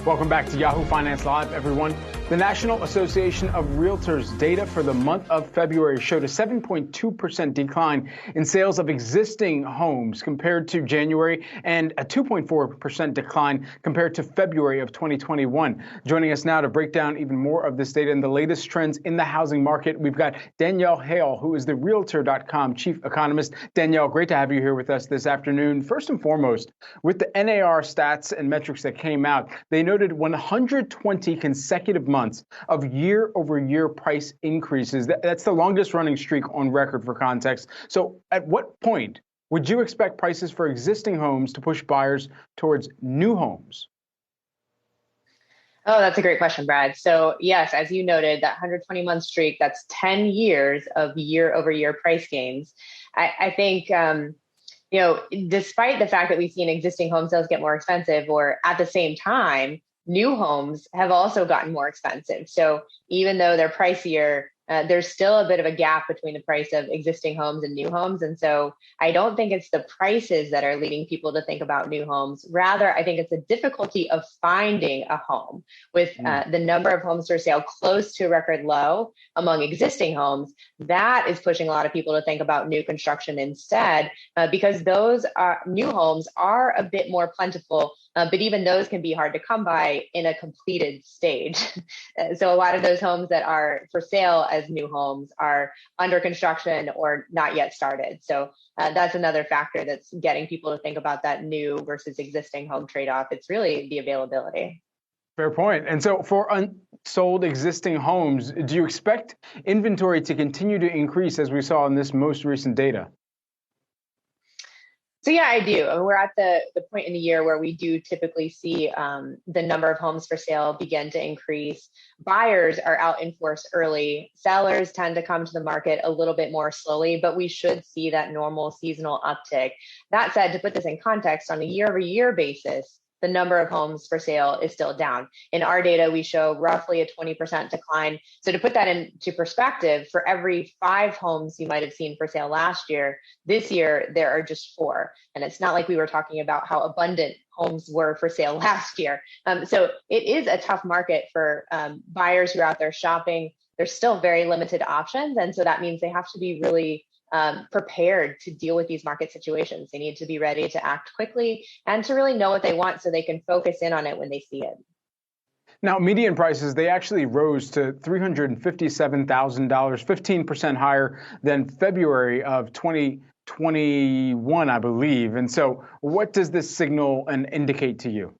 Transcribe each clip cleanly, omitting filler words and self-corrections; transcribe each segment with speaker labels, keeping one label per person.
Speaker 1: Welcome back to Yahoo Finance Live, everyone. The National Association of Realtors data for the month of February showed a 7.2% decline in sales of existing homes compared to January and a 2.4% decline compared to February of 2021. Joining us now to break down even more of this data and the latest trends in the housing market, we've got Danielle Hale, who is the Realtor.com chief economist. Danielle, great to have you here with us this afternoon. First and foremost, with the NAR stats and metrics that came out, they noted 120 consecutive months of year-over-year price increases. That's the longest running streak on record, for context. So at what point would you expect prices for existing homes to push buyers towards new homes?
Speaker 2: Oh, that's a great question, Brad. So yes, as you noted, that 120-month streak, that's 10 years of year-over-year price gains. I think despite the fact that we've seen existing home sales get more expensive, or at the same time, new homes have also gotten more expensive. So even though they're pricier, there's still a bit of a gap between the price of existing homes and new homes. And so I don't think it's the prices that are leading people to think about new homes. Rather, I think it's the difficulty of finding a home with the number of homes for sale close to a record low among existing homes. That is pushing a lot of people to think about new construction instead, because those new homes are a bit more plentiful. But even those can be hard to come by in a completed stage. So a lot of those homes that are for sale as new homes are under construction or not yet started. So that's another factor that's getting people to think about that new versus existing home trade-off. It's really the availability.
Speaker 1: Fair point. And so for unsold existing homes, do you expect inventory to continue to increase as we saw in this most recent data?
Speaker 2: So yeah, I do. We're at the point in the year where we do typically see the number of homes for sale begin to increase. Buyers are out in force early. Sellers tend to come to the market a little bit more slowly, but we should see that normal seasonal uptick. That said, to put this in context, on a year-over-year basis, the number of homes for sale is still down. In our data, we show roughly a 20% decline. So to put that into perspective, for every 5 homes you might have seen for sale last year, this year there are just 4. And it's not like we were talking about how abundant homes were for sale last year. So it is a tough market for buyers who are out there shopping. There's still very limited options. And so that means they have to be really prepared to deal with these market situations. They need to be ready to act quickly and to really know what they want so they can focus in on it when they see it.
Speaker 1: Now, median prices, they actually rose to $357,000, 15% higher than February of 2021, I believe. And so what does this signal and indicate to you?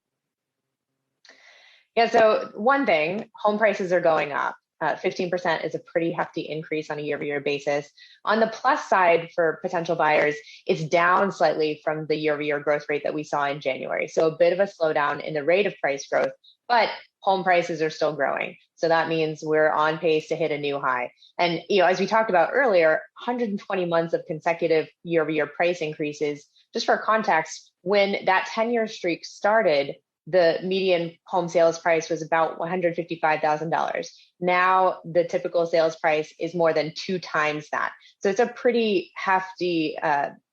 Speaker 2: Yeah, so one thing, home prices are going up. 15% is a pretty hefty increase on a year-over-year basis. On the plus side for potential buyers, it's down slightly from the year-over-year growth rate that we saw in January. So a bit of a slowdown in the rate of price growth, but home prices are still growing. So that means we're on pace to hit a new high. And as we talked about earlier, 120 months of consecutive year-over-year price increases. Just for context, when that 10-year streak started, the median home sales price was about $155,000. Now, the typical sales price is more than 2 times that. So it's a pretty hefty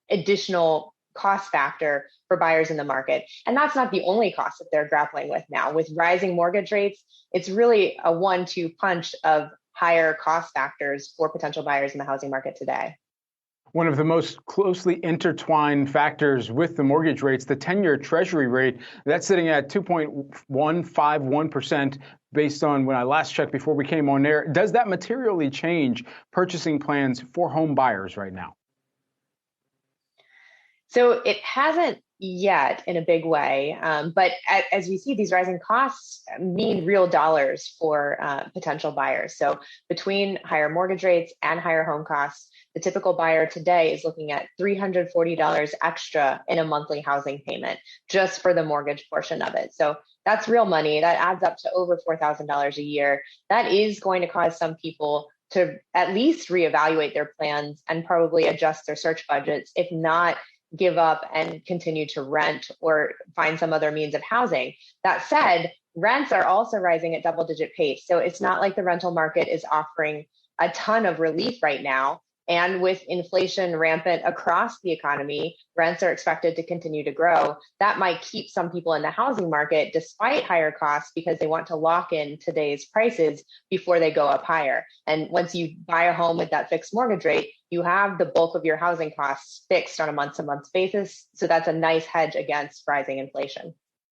Speaker 2: additional cost factor for buyers in the market. And that's not the only cost that they're grappling with now. With rising mortgage rates, it's really a 1-2 punch of higher cost factors for potential buyers in the housing market today.
Speaker 1: One of the most closely intertwined factors with the mortgage rates, the 10-year Treasury rate, that's sitting at 2.151% based on when I last checked before we came on air. Does that materially change purchasing plans for home buyers right now?
Speaker 2: So it hasn't yet in a big way, but as we see, these rising costs mean real dollars for potential buyers. So between higher mortgage rates and higher home costs, the typical buyer today is looking at $340 extra in a monthly housing payment just for the mortgage portion of it. So that's real money. That adds up to over $4,000 a year. That is going to cause some people to at least reevaluate their plans and probably adjust their search budgets, if not give up and continue to rent or find some other means of housing. That said, rents are also rising at double-digit pace. So it's not like the rental market is offering a ton of relief right now. And with inflation rampant across the economy, rents are expected to continue to grow. That might keep some people in the housing market despite higher costs because they want to lock in today's prices before they go up higher. And once you buy a home with that fixed mortgage rate, you have the bulk of your housing costs fixed on a month-to-month basis. So that's a nice hedge against rising inflation.